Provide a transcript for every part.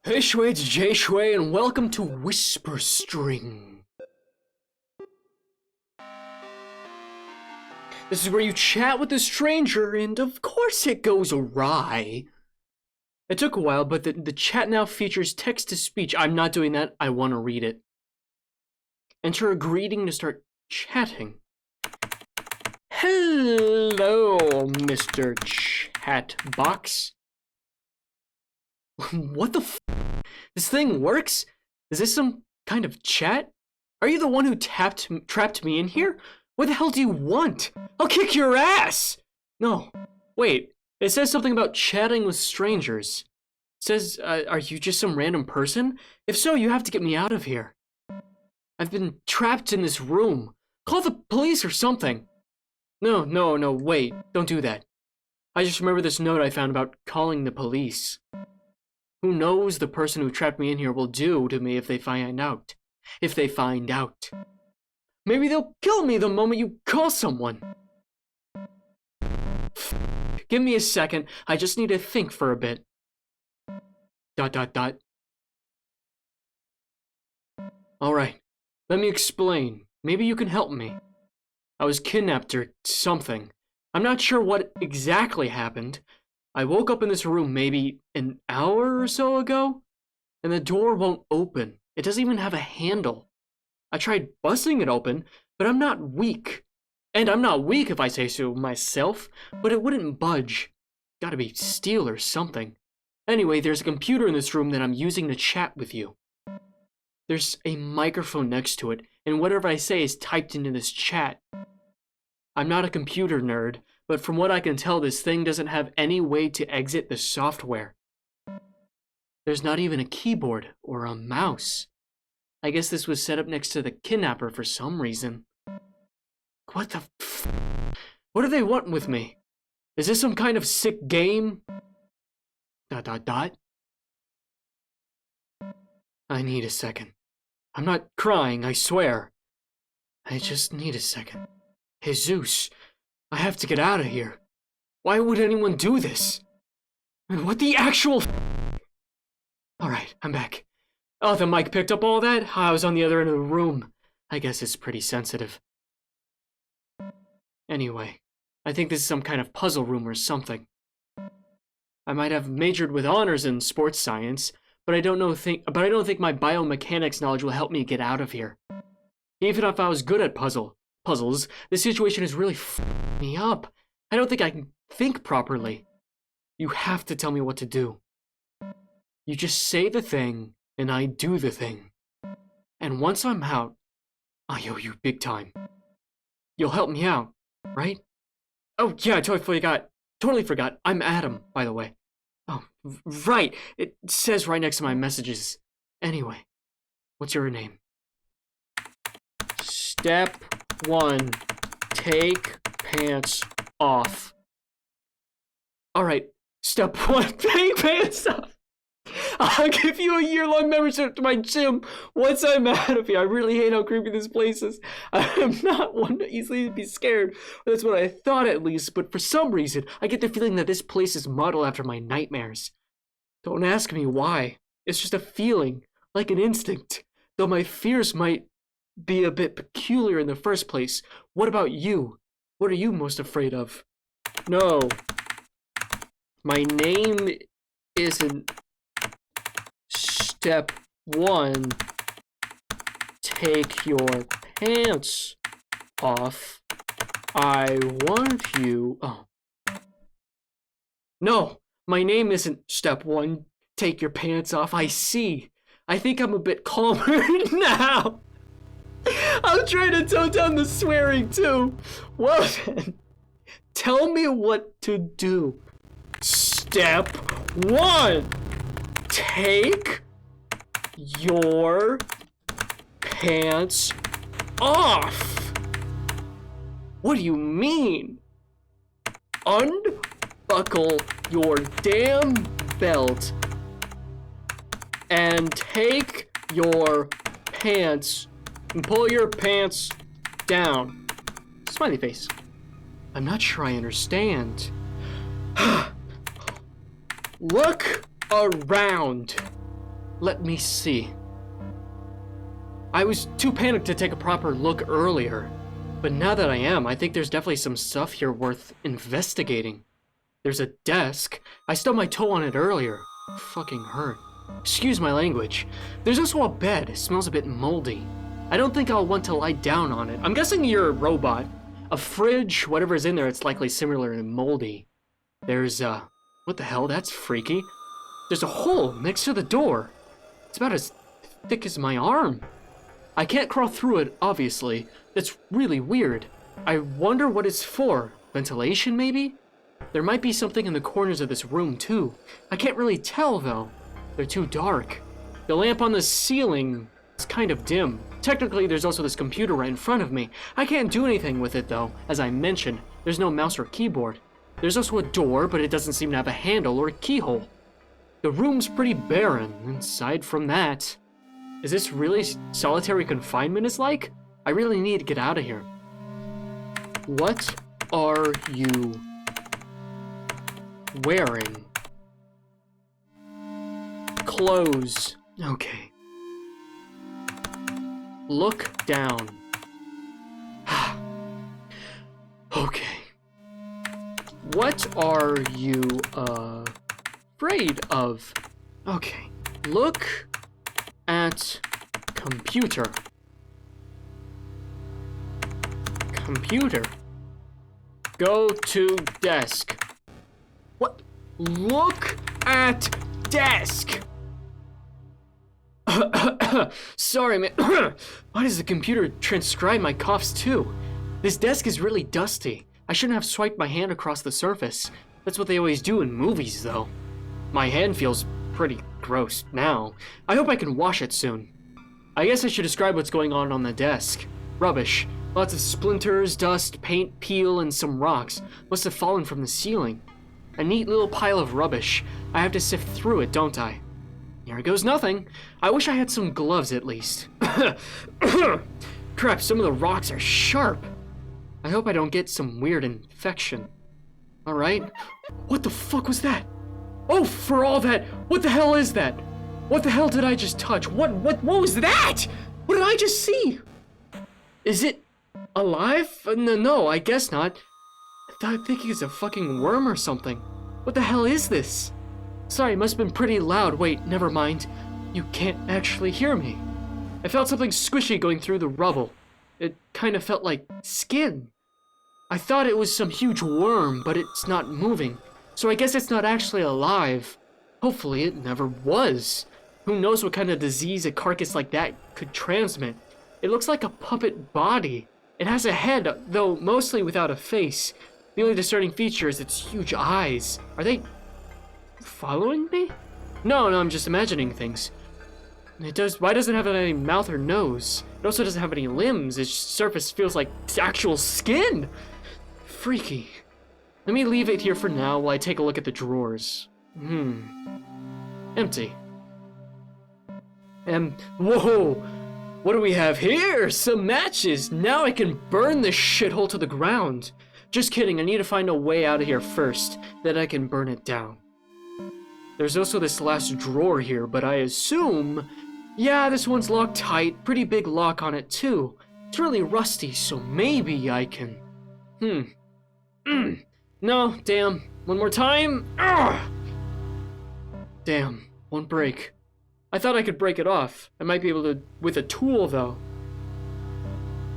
Hey Shway, it's JayShway, and welcome to Whisperstring. This is where you chat with a stranger, and of course it goes awry. It took a while, but the chat now features text-to-speech. I'm not doing that, I want to read it. Enter a greeting to start chatting. Hello, Mr. Chatbox. What the f? This thing works? Is this some kind of chat? Are you the one who trapped me in here? What the hell do you want? I'll kick your ass! No, wait. It says something about chatting with strangers. It says, are you just some random person? If so, you have to get me out of here. I've been trapped in this room. Call the police or something. No, wait. Don't do that. I just remember this note I found about calling the police. Who knows the person who trapped me in here will do to me if they find out. Maybe they'll kill me the moment you call someone. Give me a second. I just need to think for a bit. ... Alright, let me explain. Maybe you can help me. I was kidnapped or something. I'm not sure what exactly happened. I woke up in this room maybe an hour or so ago, and the door won't open. It doesn't even have a handle. I tried busting it open, but I'm not weak. And I'm not weak if I say so myself, but it wouldn't budge. Gotta be steel or something. Anyway, there's a computer in this room that I'm using to chat with you. There's a microphone next to it, and whatever I say is typed into this chat. I'm not a computer nerd, but from what I can tell, this thing doesn't have any way to exit the software. There's not even a keyboard or a mouse. I guess this was set up next to the kidnapper for some reason. What the f? What do they want with me? Is this some kind of sick game? ... I need a second. I'm not crying, I swear. I just need a second. Jesus, I have to get out of here. Why would anyone do this? And what the actual f? Alright, I'm back. Oh, the mic picked up all that? I was on the other end of the room. I guess it's pretty sensitive. Anyway, I think this is some kind of puzzle room or something. I might have majored with honors in sports science, but I don't think my biomechanics knowledge will help me get out of here. Even if I was good at puzzles, this situation is really f***ing me up. I don't think I can think properly. You have to tell me what to do. You just say the thing, and I do the thing. And once I'm out, I owe you big time. You'll help me out, right? Oh yeah, I totally forgot. I'm Adam, by the way. Oh, right. It says right next to my messages. Anyway, what's your name? Step 1. Take pants off. Alright, step 1. Take pants off. I'll give you a year-long membership to my gym once I'm out of here. I really hate how creepy this place is. I'm not one to easily be scared. That's what I thought at least, but for some reason, I get the feeling that this place is modeled after my nightmares. Don't ask me why. It's just a feeling, like an instinct. Though my fears might be a bit peculiar in the first place. What about you? What are you most afraid of? No. My name isn't Step 1. Take your pants off. I want you... Oh. No, my name isn't Step 1. Take your pants off. I see. I think I'm a bit calmer now. I'm trying to tone down the swearing too. Well then, tell me what to do. Step 1. Take your pants off. What do you mean? Unbuckle your damn belt and take your pants and pull your pants down. Smiley face. I'm not sure I understand. Look around. Let me see. I was too panicked to take a proper look earlier, but now that I am, I think there's definitely some stuff here worth investigating. There's a desk. I stubbed my toe on it earlier. Fucking hurt. Excuse my language. There's also a bed. It smells a bit moldy. I don't think I'll want to lie down on it. I'm guessing you're a robot. A fridge, whatever's in there, it's likely similar and moldy. There's, what the hell? That's freaky. There's a hole next to the door. It's about as thick as my arm. I can't crawl through it, obviously. That's really weird. I wonder what it's for. Ventilation, maybe? There might be something in the corners of this room, too. I can't really tell, though. They're too dark. The lamp on the ceiling is kind of dim. Technically, there's also this computer right in front of me. I can't do anything with it, though. As I mentioned, there's no mouse or keyboard. There's also a door, but it doesn't seem to have a handle or a keyhole. The room's pretty barren, aside from that. Is this really solitary confinement is like? I really need to get out of here. What are you wearing? Clothes. Okay. Look down. Okay. What are you, afraid of? Okay. Look at computer. Computer. Go to desk. What? Look at desk. Sorry, man. Why does the computer transcribe my coughs too? This desk is really dusty. I shouldn't have swiped my hand across the surface. That's what they always do in movies, though. My hand feels pretty gross now. I hope I can wash it soon. I guess I should describe what's going on the desk. Rubbish. Lots of splinters, dust, paint, peel, and some rocks. Must have fallen from the ceiling. A neat little pile of rubbish. I have to sift through it, don't I? Here goes nothing. I wish I had some gloves at least. Crap, some of the rocks are sharp. I hope I don't get some weird infection. Alright. What the fuck was that? Oh, for all that, what the hell is that? What the hell did I just touch? What was that? What did I just see? Is it alive? No, I guess not. I think it's a fucking worm or something. What the hell is this? Sorry, it must have been pretty loud. Wait, never mind. You can't actually hear me. I felt something squishy going through the rubble. It kind of felt like skin. I thought it was some huge worm, but it's not moving. So I guess it's not actually alive. Hopefully it never was. Who knows what kind of disease a carcass like that could transmit. It looks like a puppet body. It has a head, though mostly without a face. The only discerning feature is its huge eyes. Are they following me? No, I'm just imagining things. Why doesn't it have any mouth or nose? It also doesn't have any limbs. Its surface feels like actual skin. Freaky. Let me leave it here for now while I take a look at the drawers. Empty. Whoa! What do we have here? Some matches! Now I can burn this shithole to the ground. Just kidding, I need to find a way out of here first, then I can burn it down. There's also this last drawer here, but I assume... Yeah, this one's locked tight. Pretty big lock on it, too. It's really rusty, so maybe I can... No, damn. One more time. Ugh! Damn, won't break. I thought I could break it off. I might be able to with a tool, though.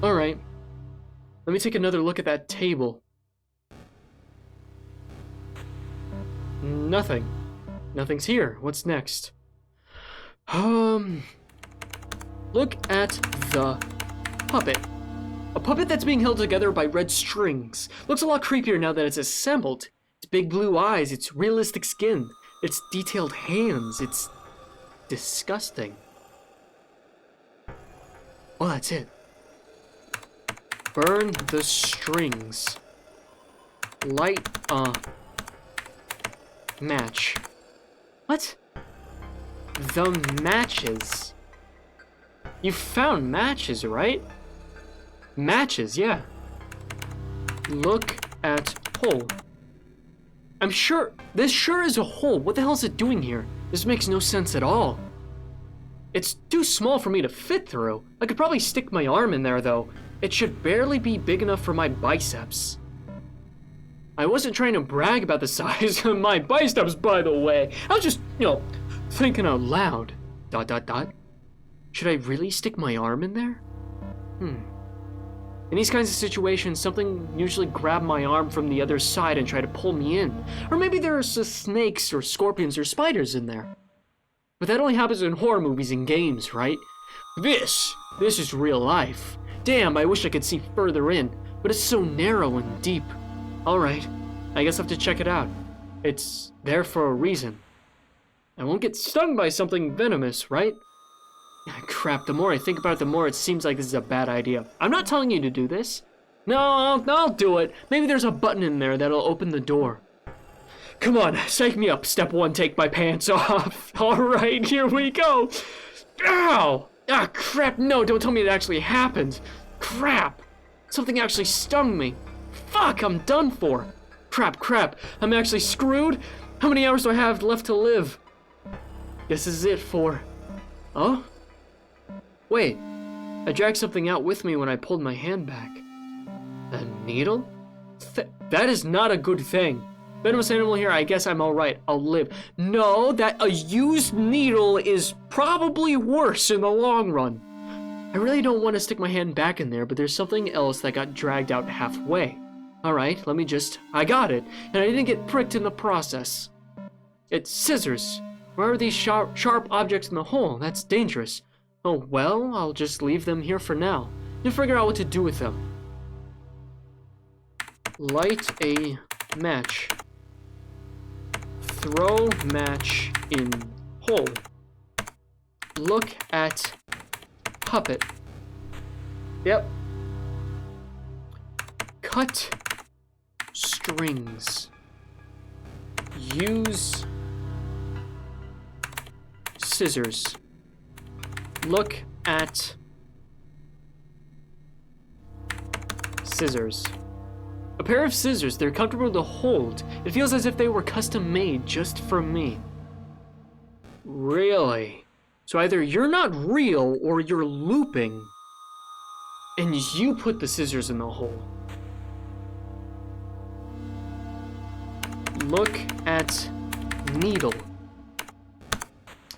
Alright. Let me take another look at that table. Nothing. Nothing's here. What's next? Look at the puppet. A puppet that's being held together by red strings. Looks a lot creepier now that it's assembled. Its big blue eyes, its realistic skin, its detailed hands, it's disgusting. Oh, that's it. Burn the strings. Light a match. What? The matches. You found matches, right? Matches, yeah. Look at hole. I'm sure, this sure is a hole. What the hell is it doing here? This makes no sense at all. It's too small for me to fit through. I could probably stick my arm in there, though. It should barely be big enough for my biceps. I wasn't trying to brag about the size of my biceps, by the way. I was just, thinking out loud. ... Should I really stick my arm in there? In these kinds of situations, something usually grab my arm from the other side and try to pull me in. Or maybe there are snakes or scorpions or spiders in there. But that only happens in horror movies and games, right? This is real life. Damn, I wish I could see further in, but it's so narrow and deep. Alright, I guess I have to check it out. It's there for a reason. I won't get stung by something venomous, right? Crap, the more I think about it, the more it seems like this is a bad idea. I'm not telling you to do this. No, I'll do it. Maybe there's a button in there that'll open the door. Come on, psych me up. Step 1, take my pants off. Alright, here we go. Ow! Ah, crap, no, don't tell me it actually happened. Crap, something actually stung me. Fuck, I'm done for. Crap, I'm actually screwed? How many hours do I have left to live? This is it for... Oh? Wait, I dragged something out with me when I pulled my hand back. A needle? That is not a good thing. Venomous animal here, I guess I'm alright, I'll live. No, that a used needle is probably worse in the long run. I really don't want to stick my hand back in there, but there's something else that got dragged out halfway. Alright, let me just... I got it, and I didn't get pricked in the process. It's scissors. Why are these sharp objects in the hole? That's dangerous. Oh, well, I'll just leave them here for now. You'll figure out what to do with them. Light a match. Throw match in hole. Look at puppet. Yep. Cut strings. Use scissors. Look at scissors. A pair of scissors, they're comfortable to hold. It feels as if they were custom made just for me. Really? So either you're not real or you're looping, and you put the scissors in the hole. Look at needle.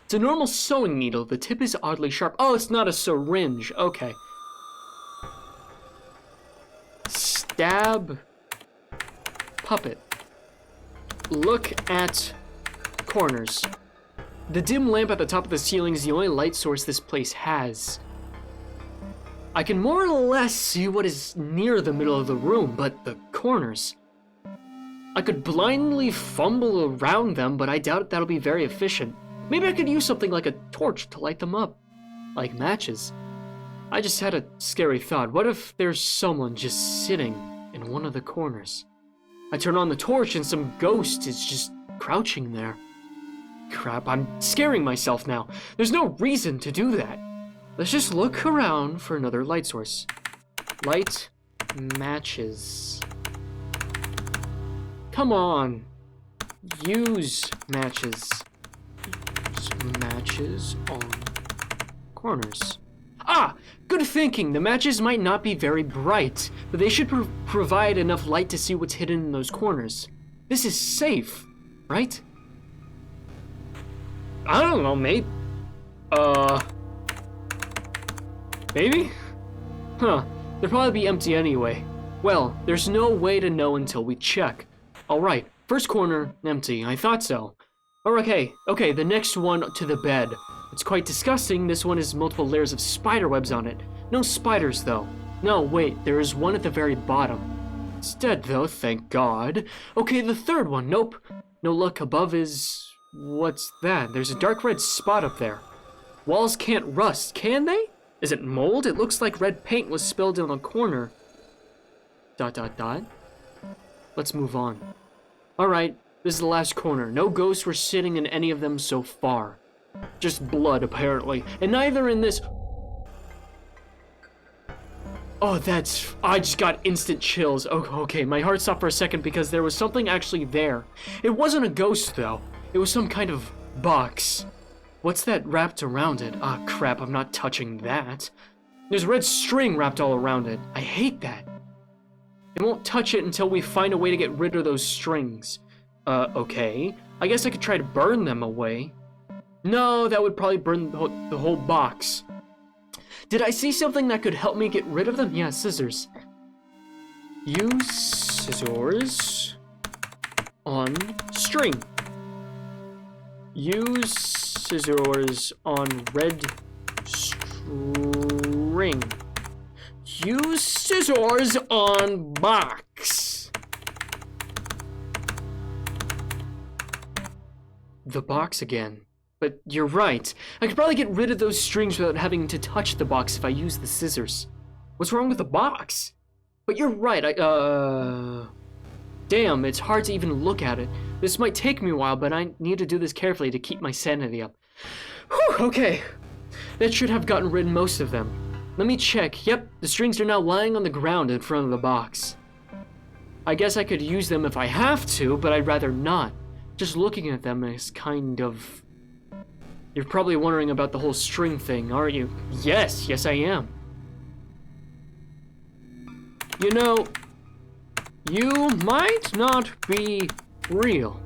It's a normal sewing needle. The tip is oddly sharp. Oh, it's not a syringe. Okay. Stab puppet. Look at corners. The dim lamp at the top of the ceiling is the only light source this place has. I can more or less see what is near the middle of the room, but the corners... I could blindly fumble around them, but I doubt that'll be very efficient. Maybe I could use something like a torch to light them up. Like matches. I just had a scary thought. What if there's someone just sitting in one of the corners? I turn on the torch and some ghost is just crouching there. Crap, I'm scaring myself now. There's no reason to do that. Let's just look around for another light source. Light matches. Come on. Use matches. Matches on corners. Ah! Good thinking. The matches might not be very bright, but they should provide enough light to see what's hidden in those corners. This is safe, right? I don't know, mate. Maybe? Huh. They'll probably be empty anyway. Well, there's no way to know until we check. Alright, first corner, empty. I thought so. Okay, the next one to the bed. It's quite disgusting. This one has multiple layers of spider webs on it. No spiders, though. No, wait, there is one at the very bottom. It's dead, though, thank God. Okay, the third one. Nope. No luck. Above is... What's that? There's a dark red spot up there. Walls can't rust, can they? Is it mold? It looks like red paint was spilled in a corner. ... Let's move on. Alright, this is the last corner. No ghosts were sitting in any of them so far. Just blood, apparently. And neither in this... Oh, that's... I just got instant chills. Oh, okay, my heart stopped for a second because there was something actually there. It wasn't a ghost, though. It was some kind of box. What's that wrapped around it? Ah, crap, I'm not touching that. There's red string wrapped all around it. I hate that. I won't touch it until we find a way to get rid of those strings. Okay. I guess I could try to burn them away. No, that would probably burn the whole box. Did I see something that could help me get rid of them? Yeah, scissors. Use scissors on string. Use scissors on red string. Use scissors on box. The box again. But you're right. I could probably get rid of those strings without having to touch the box if I use the scissors. What's wrong with the box? But you're right, Damn, it's hard to even look at it. This might take me a while, but I need to do this carefully to keep my sanity up. Whew, okay. That should have gotten rid of most of them. Let me check. Yep, the strings are now lying on the ground in front of the box. I guess I could use them if I have to, but I'd rather not. Just looking at them is kind of... You're probably wondering about the whole string thing, aren't you? Yes, I am. You know, you might not be real,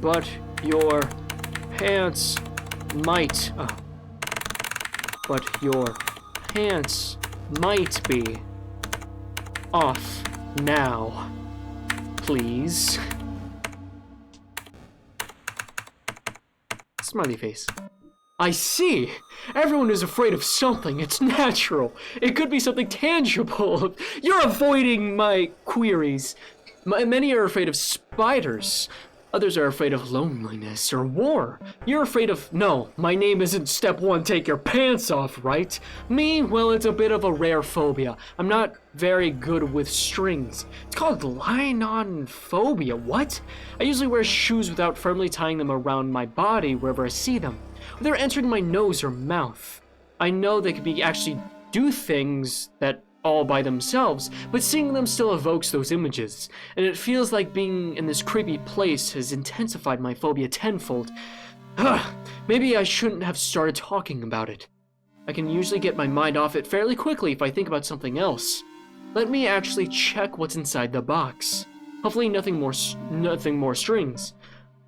but your pants might, be off now, please. Smiley face. I see. Everyone is afraid of something. It's natural. It could be something tangible. You're avoiding my queries. Many are afraid of spiders. Others are afraid of loneliness or war. You're afraid of... No, my name isn't Step 1, take your pants off, right? Me? Well, it's a bit of a rare phobia. I'm not very good with strings. It's called line-on phobia. What? I usually wear shoes without firmly tying them around my body wherever I see them. They're entering my nose or mouth. I know they could be actually do things that all by themselves, but seeing them still evokes those images, and it feels like being in this creepy place has intensified my phobia tenfold. Maybe I shouldn't have started talking about it. I can usually get my mind off it fairly quickly if I think about something else. Let me actually check what's inside the box. Hopefully nothing more strings.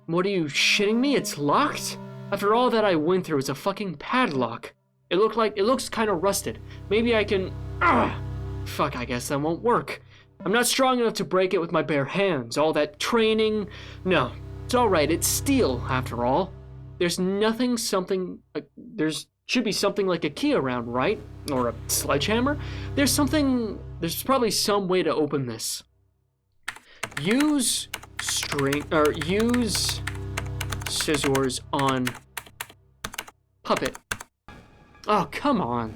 What are you shitting me? It's locked? After all that I went through, it's a fucking padlock. It looks kind of rusted. Maybe I can... Fuck, I guess that won't work. I'm not strong enough to break it with my bare hands. All that training... No, it's alright. It's steel, after all. There should be something like a key around, right? Or a sledgehammer? There's probably some way to open this. Use scissors on puppet. Oh, come on.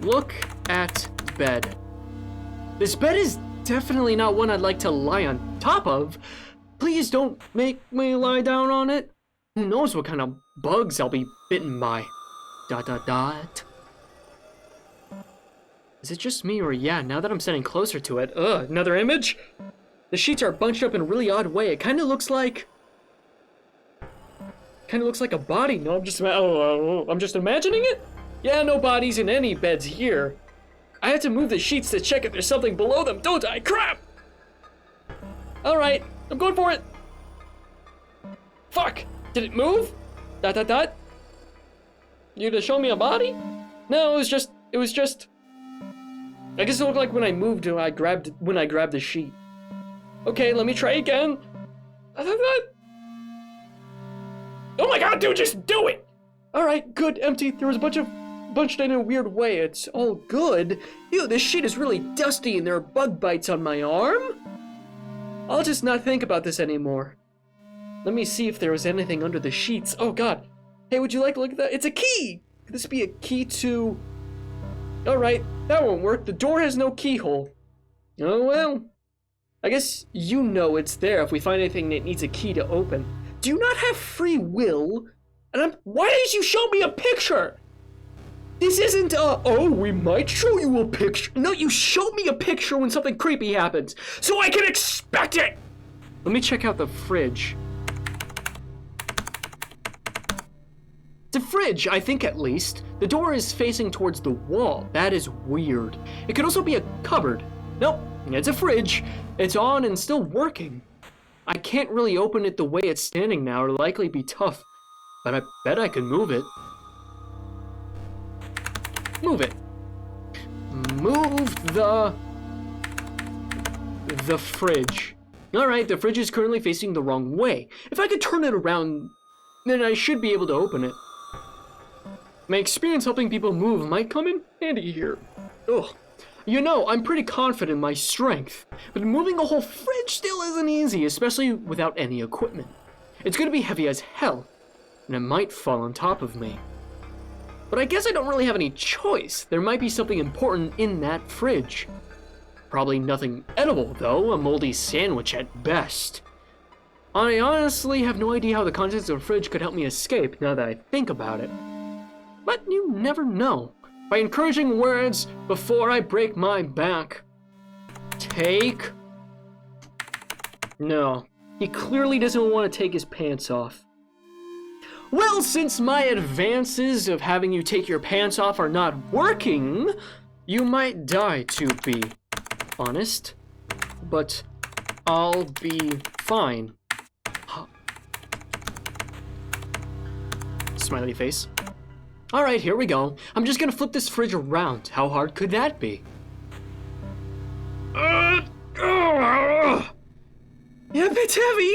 Look at the bed. This bed is definitely not one I'd like to lie on top of. Please don't make me lie down on it. Who knows what kind of bugs I'll be bitten by. ... Is it just me or yeah, now that I'm standing closer to it, another image? The sheets are bunched up in a really odd way. It kind of looks like a body. No, I'm just imagining it? Yeah, no bodies in any beds here. I have to move the sheets to check if there's something below them, don't I? Crap! Alright, I'm going for it. Fuck! Did it move? ... You gonna show me a body? No, it was just... I guess it looked like when I moved when I grabbed the sheet. Okay, let me try again. Oh my god, dude, just do it! Alright, good, empty. There was bunched in a weird way. It's all good. Ew, this sheet is really dusty and there are bug bites on my arm? I'll just not think about this anymore. Let me see if there was anything under the sheets. Oh god. Hey, would you like to look at that? It's a key! Could this be a key to... Alright, that won't work. The door has no keyhole. Oh well. I guess you know it's there if we find anything that needs a key to open. Do you not have free will? And why didn't you show me a picture? This isn't we might show you a picture. No, you showed me a picture when something creepy happens, so I can expect it! Let me check out the fridge. fridge, I think at least. The door is facing towards the wall. That is weird. It could also be a cupboard. Nope, it's a fridge. It's on and still working. I can't really open it the way it's standing now. It'll likely be tough, but I bet I can move it. Move it. Move the fridge. Alright, the fridge is currently facing the wrong way. If I could turn it around, then I should be able to open it. My experience helping people move might come in handy here. Ugh. You know, I'm pretty confident in my strength, but moving a whole fridge still isn't easy, especially without any equipment. It's gonna be heavy as hell, and it might fall on top of me. But I guess I don't really have any choice. There might be something important in that fridge. Probably nothing edible, though, a moldy sandwich at best. I honestly have no idea how the contents of the fridge could help me escape now that I think about it. But you never know. By encouraging words before I break my back. Take. No, he clearly doesn't want to take his pants off. Well, since my advances of having you take your pants off are not working, you might die, to be honest. But I'll be fine. Smiley face. Alright, here we go. I'm just gonna flip this fridge around. How hard could that be? Yeah, it's heavy.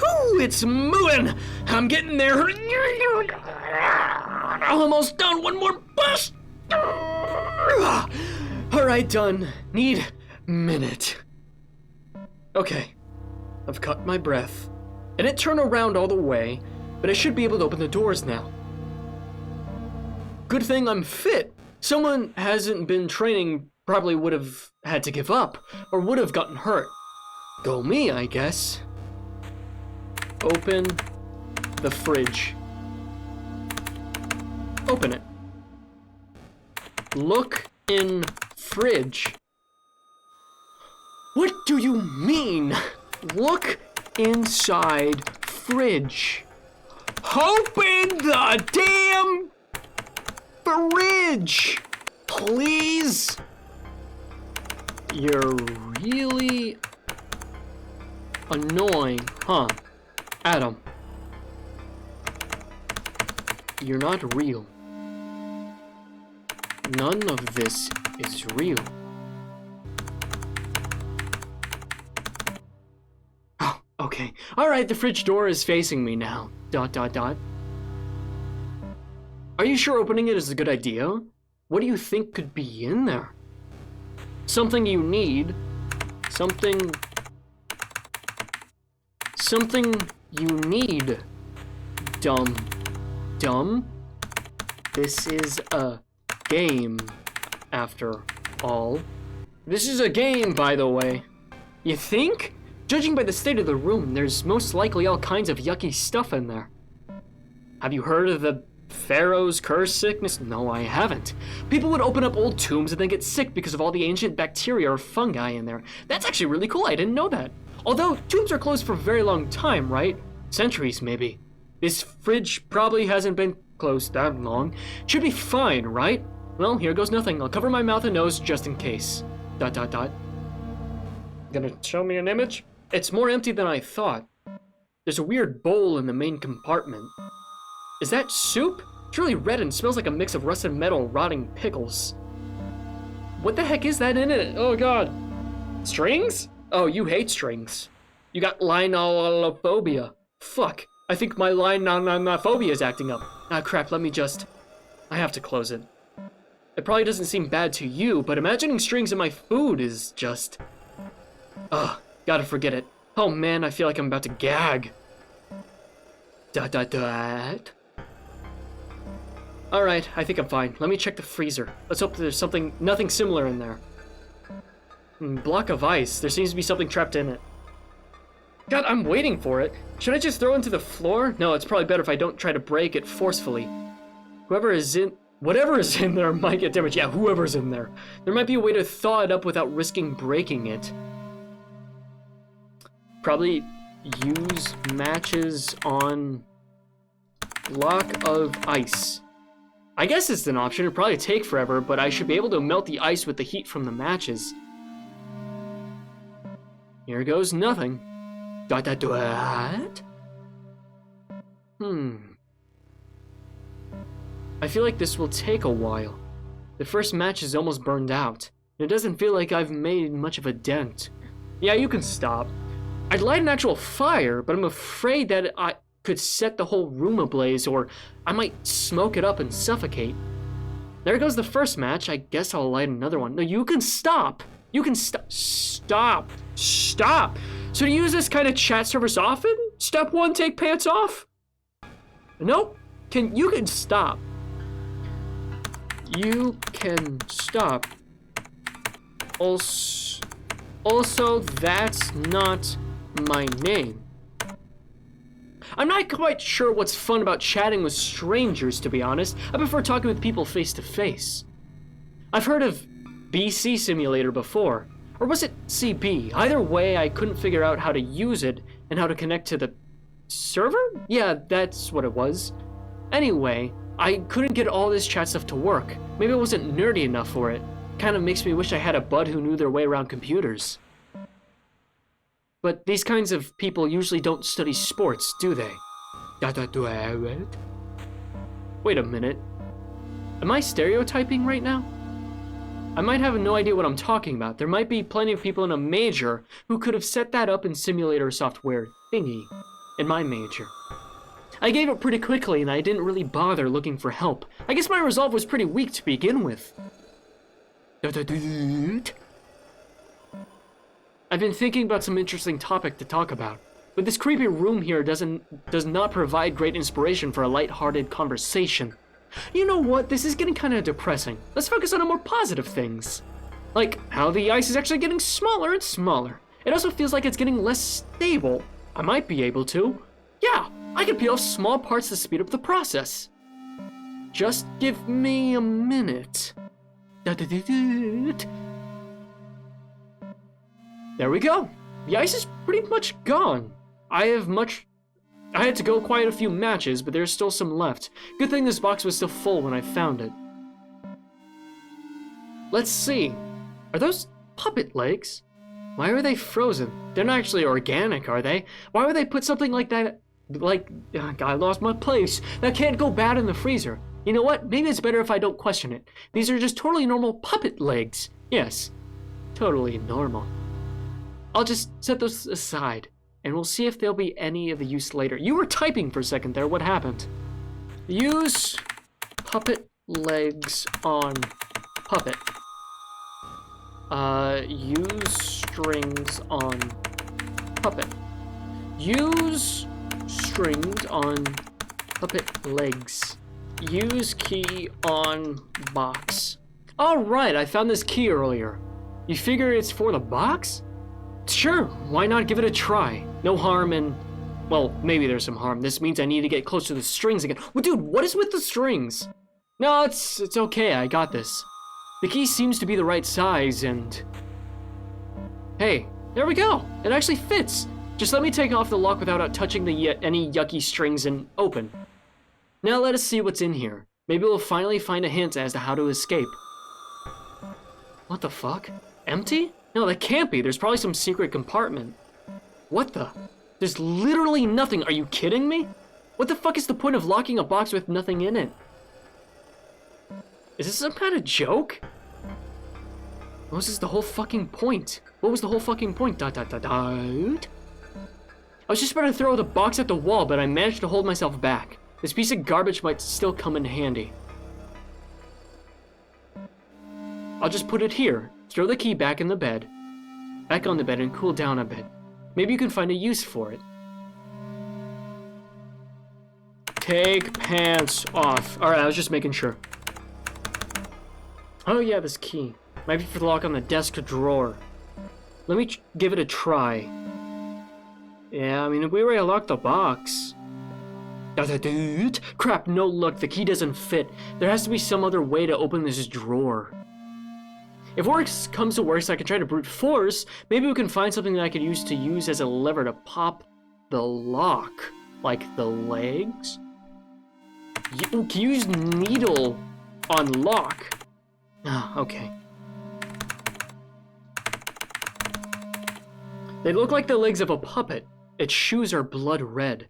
Ooh, it's moving. I'm getting there. Almost done. One more bust. Alright, done. Need minute. Okay. I've caught my breath. I didn't turn around all the way, but I should be able to open the doors now. Good thing I'm fit. Someone hasn't been training probably would have had to give up, or would have gotten hurt. Go me, I guess. Open the fridge. Open it. Look in fridge. What do you mean? Look inside fridge. Open the damn fridge, please. You're really annoying, huh, Adam? You're not real. None of this is real. Oh, okay. Alright, the fridge door is facing me now. ... Are you sure opening it is a good idea? What do you think could be in there? Something you need. Something you need. Dumb? This is a game, after all. This is a game, by the way. You think? Judging by the state of the room, there's most likely all kinds of yucky stuff in there. Have you heard of the Pharaoh's curse sickness? No, I haven't. People would open up old tombs and then get sick because of all the ancient bacteria or fungi in there. That's actually really cool, I didn't know that. Although, tombs are closed for a very long time, right? Centuries, maybe. This fridge probably hasn't been closed that long. Should be fine, right? Well, here goes nothing. I'll cover my mouth and nose just in case. ... Gonna show me an image? It's more empty than I thought. There's a weird bowl in the main compartment. Is that soup? It's really red and smells like a mix of rusted metal and rotting pickles. What the heck is that in it? Oh god. Strings? Oh, you hate strings. You got linolophobia. Fuck. I think my linolophobia is acting up. Ah, crap, let me just... I have to close it. It probably doesn't seem bad to you, but imagining strings in my food is just... Ugh, gotta forget it. Oh man, I feel like I'm about to gag. ... Alright, I think I'm fine. Let me check the freezer. Let's hope there's nothing similar in there. Block of ice. There seems to be something trapped in it. God, I'm waiting for it. Should I just throw it into the floor? No, it's probably better if I don't try to break it forcefully. Whatever is in there might get damaged. Yeah, whoever's in there. There might be a way to thaw it up without risking breaking it. Probably use matches on block of ice. I guess it's an option. It'd probably take forever, but I should be able to melt the ice with the heat from the matches. Here goes nothing. Dot. I feel like this will take a while. The first match is almost burned out. It doesn't feel like I've made much of a dent. Yeah, you can stop. I'd light an actual fire, but I'm afraid that I could set the whole room ablaze, or I might smoke it up and suffocate. There goes the first match. I guess I'll light another one. No, you can stop. You can stop. Stop. So do you use this kind of chat service often? Step 1, take pants off? Nope. You can stop. You can stop. Also, that's not my name. I'm not quite sure what's fun about chatting with strangers, to be honest. I prefer talking with people face to face. I've heard of BC Simulator before. Or was it CB? Either way, I couldn't figure out how to use it and how to connect to the server? Yeah, that's what it was. Anyway, I couldn't get all this chat stuff to work. Maybe I wasn't nerdy enough for it. Kind of makes me wish I had a bud who knew their way around computers. But these kinds of people usually don't study sports, do they? Wait a minute. Am I stereotyping right now? I might have no idea what I'm talking about. There might be plenty of people in a major who could have set that up in simulator software thingy in my major. I gave up pretty quickly and I didn't really bother looking for help. I guess my resolve was pretty weak to begin with. I've been thinking about some interesting topic to talk about, but this creepy room here does not provide great inspiration for a light-hearted conversation. You know what? This is getting kind of depressing. Let's focus on more positive things. Like how the ice is actually getting smaller and smaller. It also feels like it's getting less stable. I might be able to. Yeah, I can peel off small parts to speed up the process. Just give me a minute. There we go. The ice is pretty much gone. I had to go quite a few matches, but there's still some left. Good thing this box was still full when I found it. Let's see. Are those puppet legs? Why are they frozen? They're not actually organic, are they? Why would they put something like that, I lost my place. That can't go bad in the freezer. You know what? Maybe it's better if I don't question it. These are just totally normal puppet legs. Yes, totally normal. I'll just set those aside, and we'll see if they'll be any of the use later. You were typing for a second there. What happened? Use puppet legs on puppet. Use strings on puppet. Use strings on puppet legs. Use key on box. Alright, I found this key earlier. You figure it's for the box? Sure, why not give it a try? No harm in... Well, maybe there's some harm. This means I need to get close to the strings again. Well, dude, what is with the strings? No, it's okay, I got this. The key seems to be the right size and... Hey, there we go. It actually fits. Just let me take off the lock without touching any yucky strings and open. Now let us see what's in here. Maybe we'll finally find a hint as to how to escape. What the fuck? Empty? No, that can't be. There's probably some secret compartment. What the? There's literally nothing. Are you kidding me? What the fuck is the point of locking a box with nothing in it? Is this some kind of joke? What was the whole fucking point? What was the whole fucking point? I was just about to throw the box at the wall, but I managed to hold myself back. This piece of garbage might still come in handy. I'll just put it here. Throw the key back in the bed. Back on the bed and cool down a bit. Maybe you can find a use for it. Take pants off. Alright, I was just making sure. Oh yeah, this key. Might be for the lock on the desk drawer. Let me give it a try. Yeah, I mean, if we already locked the box. Crap, no luck. The key doesn't fit. There has to be some other way to open this drawer. If worse comes to worse, I can try to brute force. Maybe we can find something that I could use as a lever to pop the lock. Like the legs? You can use needle on lock. Ah, okay. They look like the legs of a puppet. Its shoes are blood red.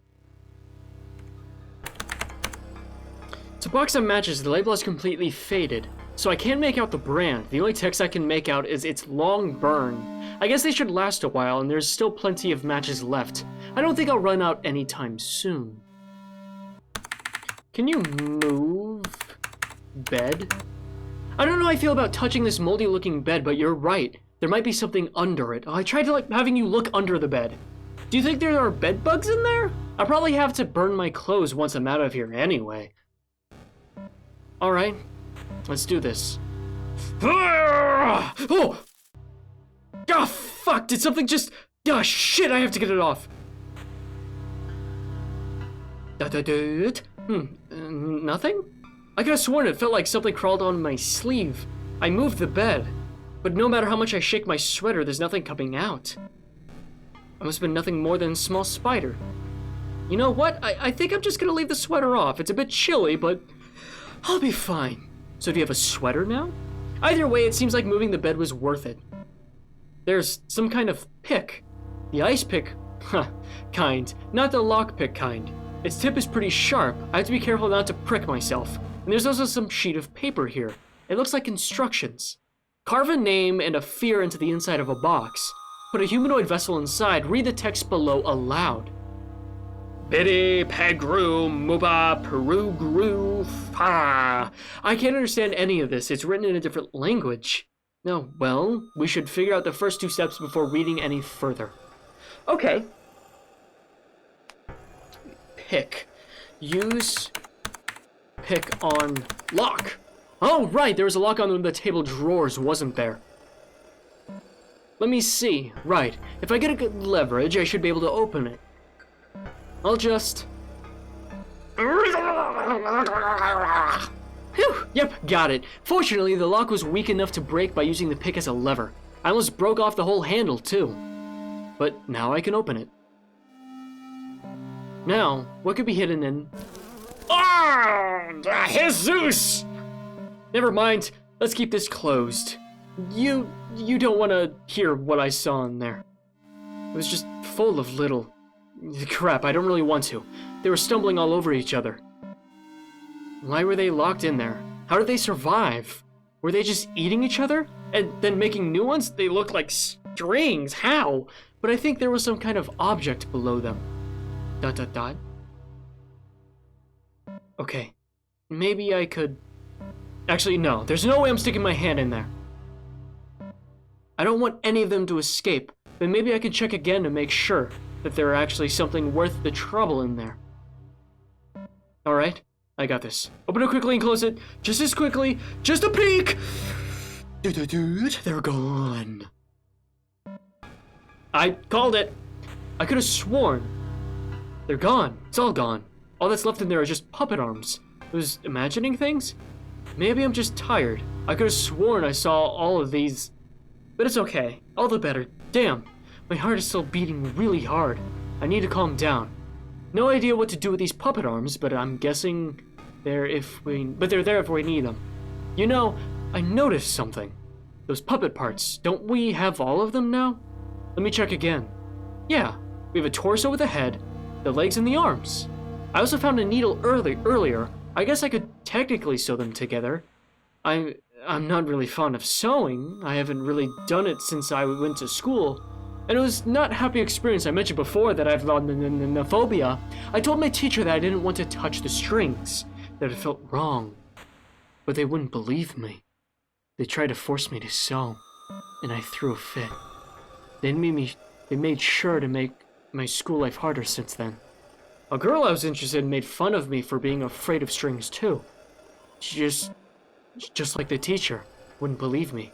It's a box of matches. The label is completely faded, so I can't make out the brand. The only text I can make out is "It's long burn." I guess they should last a while, and there's still plenty of matches left. I don't think I'll run out anytime soon. Can you move bed? I don't know how I feel about touching this moldy looking bed, but you're right. There might be something under it. I tried to having you look under the bed. Do you think there are bed bugs in there? I'll probably have to burn my clothes once I'm out of here anyway. Alright, let's do this. Oh! Oh, fuck! Did something just... Oh, shit, I have to get it off. Nothing? I could have sworn it felt like something crawled on my sleeve. I moved the bed, but no matter how much I shake my sweater, there's nothing coming out. It must have been nothing more than a small spider. You know what? I think I'm just gonna leave the sweater off. It's a bit chilly, but I'll be fine. So do you have a sweater now? Either way, it seems like moving the bed was worth it. There's some kind of pick. The ice pick, kind, not the lock pick kind. Its tip is pretty sharp. I have to be careful not to prick myself. And there's also some sheet of paper here. It looks like instructions. Carve a name and a fear into the inside of a box. Put a humanoid vessel inside. Read the text below aloud. Biddy, Pegru, Muba, Peru, Gru, Fa. I can't understand any of this. It's written in a different language. No, well, we should figure out the first two steps before reading any further. Okay. Pick. Use pick on lock. Oh, right, there was a lock on one of the table drawers, wasn't there? Let me see. Right, if I get a good leverage, I should be able to open it. I'll just... Phew, yep, got it. Fortunately, the lock was weak enough to break by using the pick as a lever. I almost broke off the whole handle, too. But now I can open it. Now, what could be hidden in... Oh, Jesus! Never mind, let's keep this closed. You don't want to hear what I saw in there. It was just full of little... Crap, I don't really want to. They were stumbling all over each other. Why were they locked in there? How did they survive? Were they just eating each other? And then making new ones? They look like strings. How? But I think there was some kind of object below them. ... Okay. Maybe I could... Actually, no. There's no way I'm sticking my hand in there. I don't want any of them to escape, but maybe I can check again to make sure that there are actually something worth the trouble in there. Alright, I got this. Open it quickly and close it. Just as quickly. Just a peek! They're gone. I called it. I could have sworn. They're gone. It's all gone. All that's left in there are just puppet arms. I was imagining things? Maybe I'm just tired. I could have sworn I saw all of these. But it's okay. All the better. Damn. My heart is still beating really hard. I need to calm down. No idea what to do with these puppet arms, but I'm guessing they're there if we need them. You know, I noticed something. Those puppet parts, don't we have all of them now? Let me check again. Yeah, we have a torso with a head, the legs and the arms. I also found a needle earlier. I guess I could technically sew them together. I'm not really fond of sewing. I haven't really done it since I went to school. And it was not a happy experience. I mentioned before that I've phobia. I told my teacher that I didn't want to touch the strings, that it felt wrong. But they wouldn't believe me. They tried to force me to sew, and I threw a fit. They made sure to make my school life harder since then. A girl I was interested in made fun of me for being afraid of strings too. She just like the teacher, wouldn't believe me.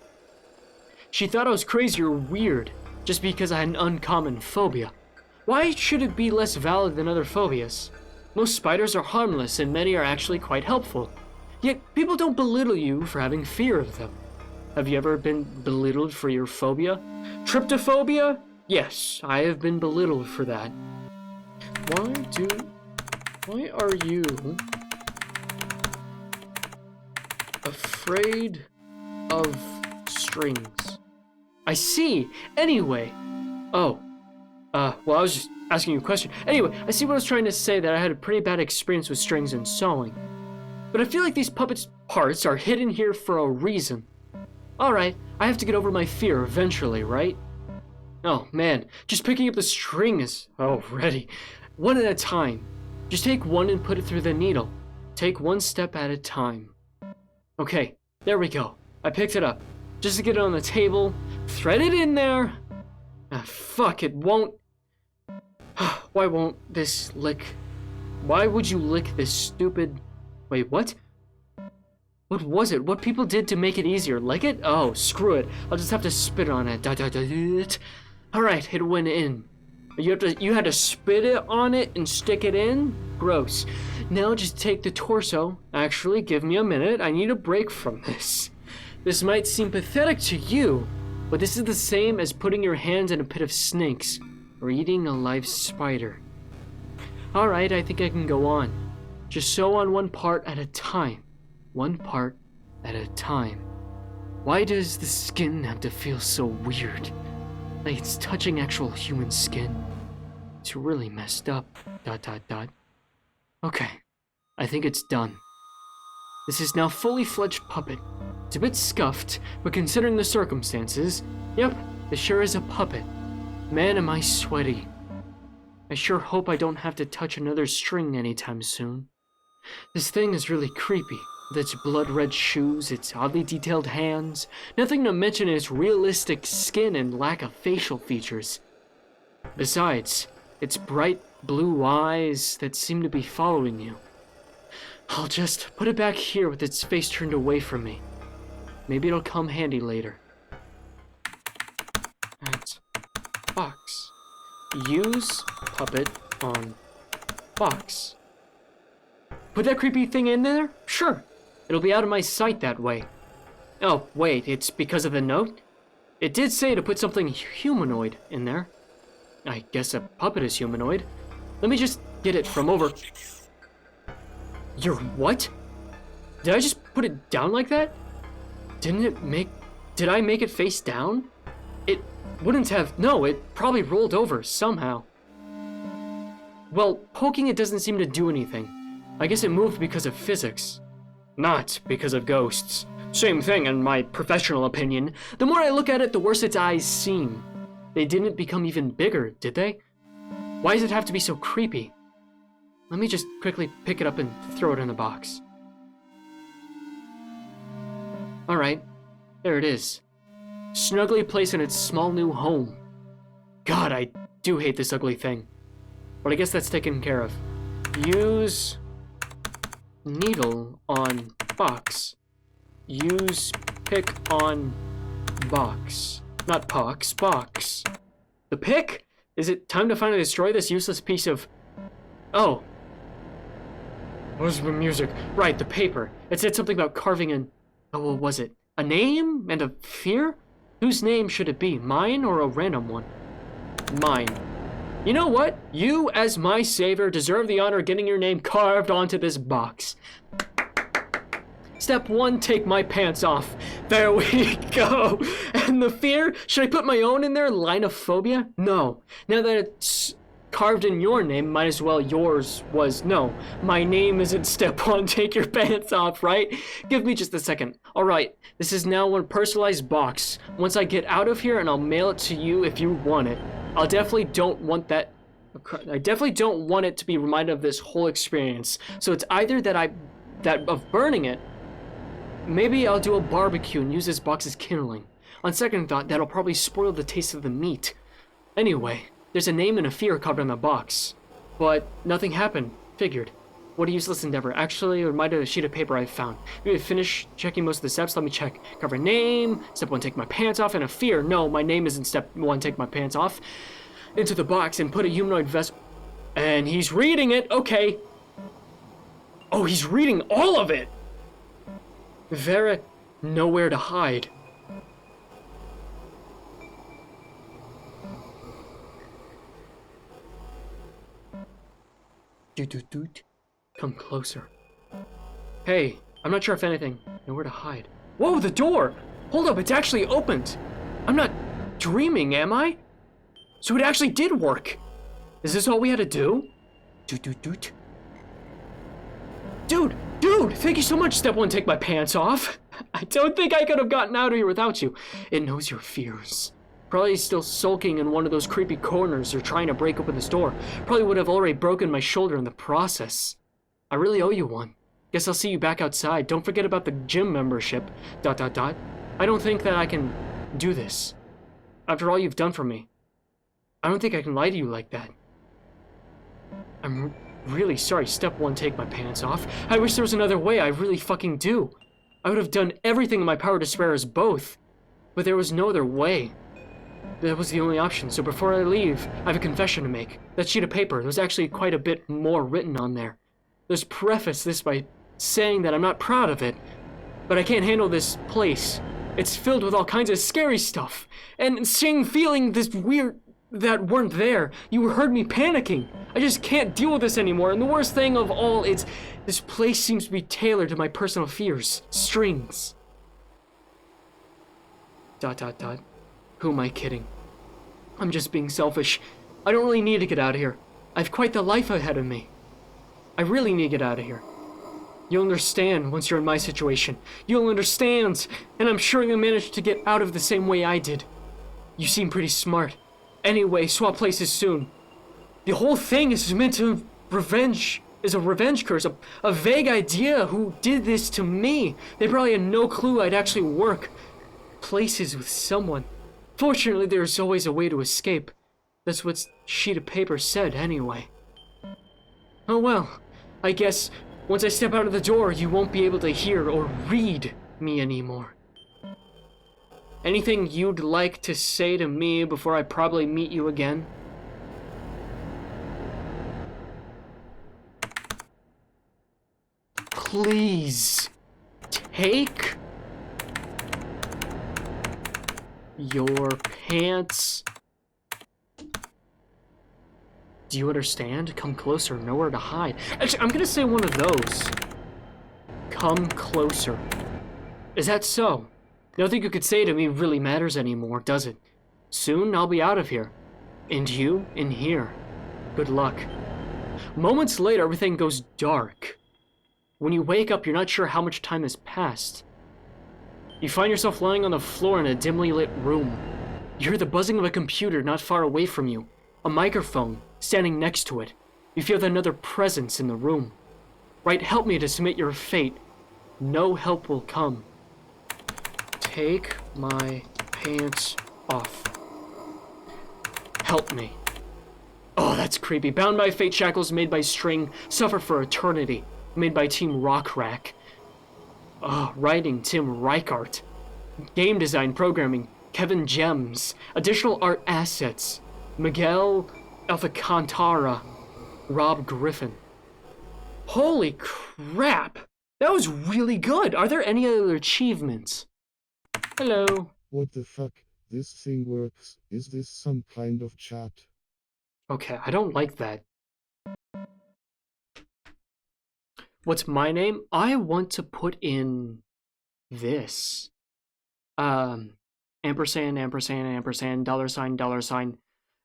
She thought I was crazy or weird, just because I had an uncommon phobia. Why should it be less valid than other phobias? Most spiders are harmless and many are actually quite helpful. Yet people don't belittle you for having fear of them. Have you ever been belittled for your phobia? Tryptophobia? Yes, I have been belittled for that. Why are you Afraid of strings. I see. Anyway. Oh. Well, I was just asking you a question. Anyway, I see what I was trying to say, that I had a pretty bad experience with strings and sewing. But I feel like these puppets' parts are hidden here for a reason. Alright, I have to get over my fear eventually, right? Oh man, just picking up the string is already. One at a time. Just take one and put it through the needle. Take one step at a time. Okay, there we go. I picked it up. Just to get it on the table, thread it in there. Fuck, it won't. Why won't this lick? Why would you lick this stupid... Wait, what? What was it? What people did to make it easier? Lick it? Oh, screw it. I'll just have to spit on it. Alright, it went in. You had to spit it on it and stick it in? Gross. Now just take the torso. Actually, give me a minute. I need a break from this. This might seem pathetic to you, but this is the same as putting your hands in a pit of snakes or eating a live spider. Alright, I think I can go on. Just sew on one part at a time. One part at a time. Why does the skin have to feel so weird? Like it's touching actual human skin. It's really messed up. ... Okay, I think it's done. This is now fully fledged puppet. It's a bit scuffed, but considering the circumstances, yep, this sure is a puppet. Man, am I sweaty. I sure hope I don't have to touch another string anytime soon. This thing is really creepy. With its blood-red shoes, its oddly detailed hands, nothing to mention its realistic skin and lack of facial features. Besides, its bright blue eyes that seem to be following you. I'll just put it back here with its face turned away from me. Maybe it'll come handy later. That's box. Use puppet on box. Put that creepy thing in there? Sure. It'll be out of my sight that way. Oh, wait, it's because of the note? It did say to put something humanoid in there. I guess a puppet is humanoid. Let me just get it from over... Your what? Did I just put it down like that? Did I make it face down? It wouldn't have... No, it probably rolled over somehow. Well, poking it doesn't seem to do anything. I guess it moved because of physics. Not because of ghosts. Same thing in my professional opinion. The more I look at it, the worse its eyes seem. They didn't become even bigger, did they? Why does it have to be so creepy? Let me just quickly pick it up and throw it in the box. Alright, there it is. Snugly placed in its small new home. God, I do hate this ugly thing. But I guess that's taken care of. Use... needle on box. Use pick on box. Not pox, box. The pick? Is it time to finally destroy this useless piece of... Oh. What was the music? Right, the paper. It said something about carving an... Oh, what was it? A name and a fear? Whose name should it be? Mine or a random one? Mine. You know what? You, as my savior, deserve the honor of getting your name carved onto this box. Step 1, take my pants off. There we go. And the fear? Should I put my own in there? Linophobia? No. Now that it's carved in your name, might as well yours was. No. My name isn't step 1, take your pants off, right? Give me just a second. Alright, this is now one personalized box. Once I get out of here, and I'll mail it to you if you want it. I definitely don't want it to be reminded of this whole experience. So it's either that of burning it, maybe I'll do a barbecue and use this box as kindling. On second thought, that'll probably spoil the taste of the meat. Anyway, there's a name and a fear carved on the box. But nothing happened. Figured. What a useless endeavor. Actually, it reminded of a sheet of paper I found. Maybe finish checking most of the steps. Let me check. Cover name. Step 1, take my pants off. And a fear. No, my name isn't step 1, take my pants off. Into the box and put a humanoid vest. And he's reading it. Okay. Oh, he's reading all of it. Vera, nowhere to hide. Doot doot doot. Come closer. Hey, I'm not sure if anything. Nowhere to hide. Whoa, the door! Hold up, it's actually opened! I'm not dreaming, am I? So it actually did work! Is this all we had to do? Doot. Dude, thank you so much, Step 1, take my pants off. I don't think I could have gotten out of here without you. It knows your fears. Probably still sulking in one of those creepy corners or trying to break open this door. Probably would have already broken my shoulder in the process. I really owe you one. Guess I'll see you back outside. Don't forget about the gym membership. ... I don't think that I can do this. After all you've done for me. I don't think I can lie to you like that. I'm really sorry, Step 1, take my pants off. I wish there was another way, I really fucking do. I would have done everything in my power to spare us both. But there was no other way. That was the only option, so before I leave, I have a confession to make. That sheet of paper, there's actually quite a bit more written on there. Let's preface this by saying that I'm not proud of it, but I can't handle this place. It's filled with all kinds of scary stuff. And seeing feeling this weird that weren't there, you heard me panicking. I just can't deal with this anymore, and the worst thing of all is this place seems to be tailored to my personal fears. Strings. ... Who am I kidding? I'm just being selfish. I don't really need to get out of here. I have quite the life ahead of me. I really need to get out of here. You'll understand once you're in my situation. You'll understand, and I'm sure you'll manage to get out of the same way I did. You seem pretty smart. Anyway, swap places soon. The whole thing is meant to is a revenge curse, a vague idea who did this to me. They probably had no clue I'd actually work places with someone. Fortunately, there's always a way to escape. That's what sheet of paper said, anyway. Oh well, I guess once I step out of the door, you won't be able to hear or read me anymore. Anything you'd like to say to me before I probably meet you again? Please, take your pants. Do you understand? Come closer, nowhere to hide. Actually, I'm gonna say one of those. Come closer. Is that so? Nothing you could say to me really matters anymore, does it? Soon I'll be out of here. And you in here. Good luck. Moments later, everything goes dark. When you wake up, you're not sure how much time has passed. You find yourself lying on the floor in a dimly lit room. You hear the buzzing of a computer not far away from you. A microphone standing next to it. You feel another presence in the room. Write, help me to submit your fate. No help will come. Take my pants off. Help me. Oh, that's creepy. Bound by fate, shackles made by string, suffer for eternity. Made by Team RocRac. Writing, Tim Reichart. Game design, programming, Kevin Gems. Additional art assets, Miguel Alcantara. Rob Griffin. Holy crap! That was really good! Are there any other achievements? Hello. What the fuck? This thing works. Is this some kind of chat? Okay, I don't like that. What's my name? I want to put in this. Ampersand, ampersand, ampersand, dollar sign,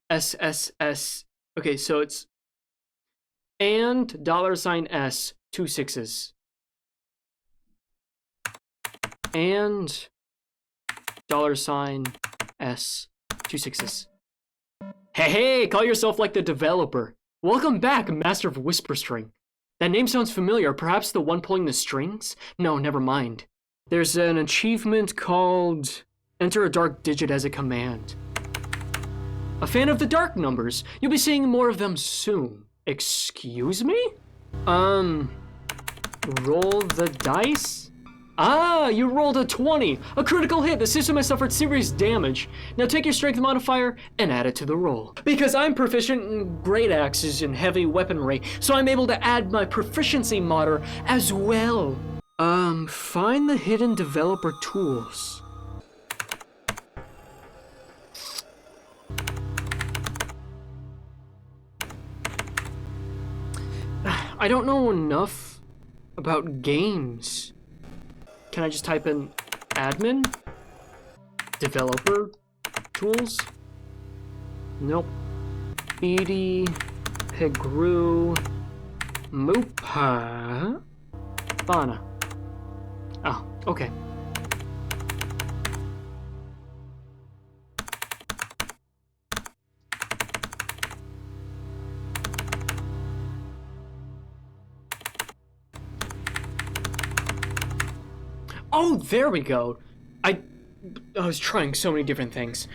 SSS. Okay, so it's and dollar sign S, 2 6s. And dollar sign S, 2 6s. Hey, call yourself like the developer. Welcome back, Master of Whisperstring. That name sounds familiar. Perhaps the one pulling the strings? No, never mind. There's an achievement called Enter a Dark Digit as a Command. A fan of the dark numbers. You'll be seeing more of them soon. Excuse me? Roll the dice? Ah, you rolled a 20. A critical hit. The system has suffered serious damage. Now take your strength modifier and add it to the roll. Because I'm proficient in great axes and heavy weaponry, so I'm able to add my proficiency modifier as well. Find the hidden developer tools. I don't know enough about games. Can I just type in admin? Developer tools? Nope. Edie Pigru Mupa Bana. Oh, okay. Oh, there we go. I was trying so many different things.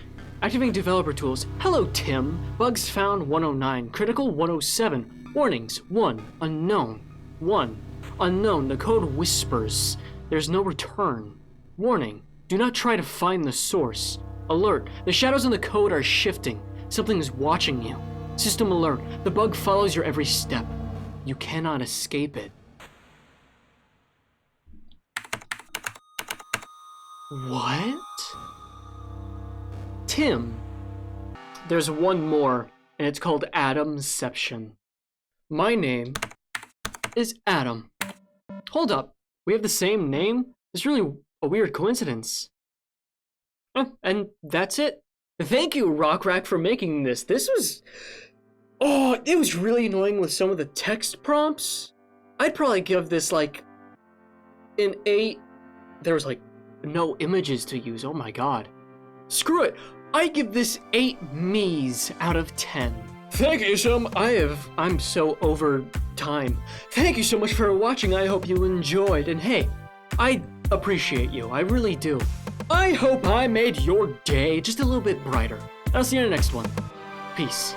Activating developer tools. Hello, Tim. Bugs found 109. Critical 107. Warnings 1. Unknown. 1. Unknown. The code whispers. There's no return. Warning. Do not try to find the source. Alert. The shadows in the code are shifting. Something is watching you. System alert. The bug follows your every step. You cannot escape it. What? Tim. There's one more, and it's called Adamception. My name is Adam. Hold up, we have the same name? It's really a weird coincidence. Oh, and that's it. Thank you, RocRac, for making this. This was... Oh, it was really annoying with some of the text prompts. I'd probably give this, like, an 8. There was, like, no images to use. Oh my god. Screw it. I give this 8 me's out of 10. Thank you I'm so over time. Thank you so much for watching. I hope you enjoyed. And hey, I appreciate you. I really do. I hope I made your day just a little bit brighter. I'll see you in the next one. Peace.